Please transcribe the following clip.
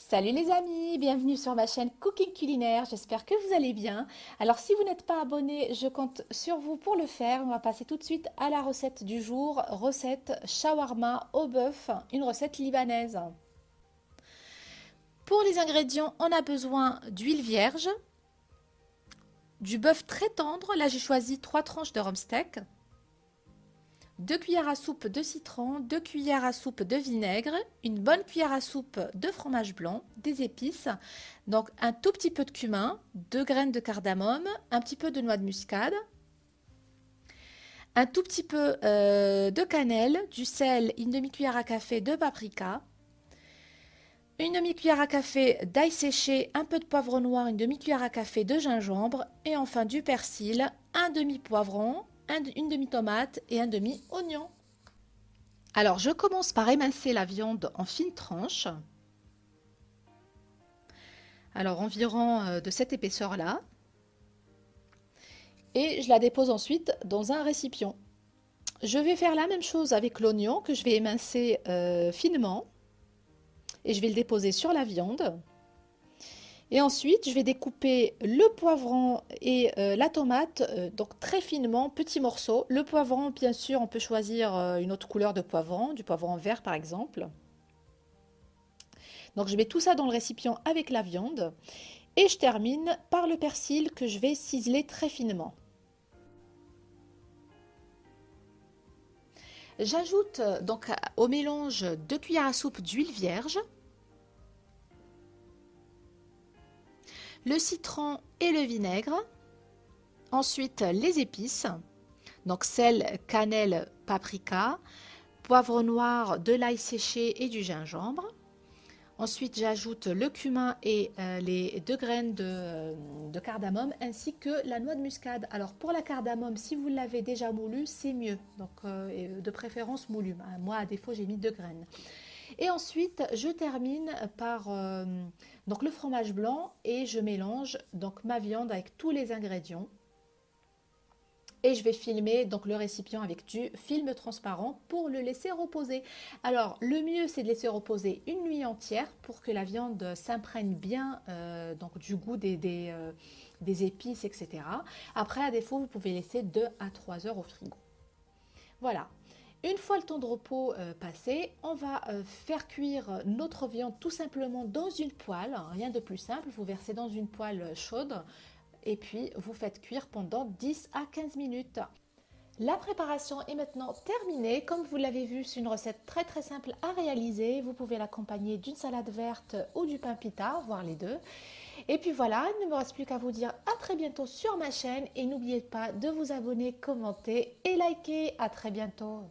Salut les amis, bienvenue sur ma chaîne Cooking Culinaire, j'espère que vous allez bien. Alors si vous n'êtes pas abonné, je compte sur vous pour le faire. On va passer tout de suite à la recette du jour, recette shawarma au bœuf, une recette libanaise. Pour les ingrédients, on a besoin d'huile vierge, du bœuf très tendre, là j'ai choisi 3 tranches de rump steak, 2 cuillères à soupe de citron, 2 cuillères à soupe de vinaigre, une bonne cuillère à soupe de fromage blanc, des épices, donc un tout petit peu de cumin, 2 graines de cardamome, un petit peu de noix de muscade, un tout petit peu de cannelle, du sel, une demi-cuillère à café de paprika, une demi-cuillère à café d'ail séché, un peu de poivre noir, une demi-cuillère à café de gingembre et enfin du persil, un demi-poivron, une demi-tomate et un demi-oignon. Alors, je commence par émincer la viande en fines tranches. Alors, environ de cette épaisseur-là. Et je la dépose ensuite dans un récipient. Je vais faire la même chose avec l'oignon que je vais émincer finement. Et je vais le déposer sur la viande. Et ensuite, je vais découper le poivron et la tomate, donc très finement, petits morceaux. Le poivron, bien sûr, on peut choisir une autre couleur de poivron, du poivron vert par exemple. Donc je mets tout ça dans le récipient avec la viande et je termine par le persil que je vais ciseler très finement. J'ajoute donc au mélange 2 cuillères à soupe d'huile vierge, le citron et le vinaigre, ensuite les épices, donc sel, cannelle, paprika, poivre noir, de l'ail séché et du gingembre. Ensuite, j'ajoute le cumin et les 2 graines de cardamome ainsi que la noix de muscade. Alors pour la cardamome, si vous l'avez déjà moulu, c'est mieux. Donc de préférence moulu. Moi, à défaut, j'ai mis 2 graines. Et ensuite, je termine par donc le fromage blanc et je mélange donc ma viande avec tous les ingrédients. Et je vais filmer donc le récipient avec du film transparent pour le laisser reposer. Alors le mieux c'est de laisser reposer une nuit entière pour que la viande s'imprègne bien donc du goût des épices, etc. Après à défaut vous pouvez laisser 2 à 3 heures au frigo. Voilà. Une fois le temps de repos passé, on va faire cuire notre viande tout simplement dans une poêle, rien de plus simple, vous versez dans une poêle chaude et puis vous faites cuire pendant 10 à 15 minutes. La préparation est maintenant terminée. Comme vous l'avez vu, c'est une recette très très simple à réaliser. Vous pouvez l'accompagner d'une salade verte ou du pain pita, voire les deux. Et puis voilà, il ne me reste plus qu'à vous dire à très bientôt sur ma chaîne et n'oubliez pas de vous abonner, commenter et liker. À très bientôt.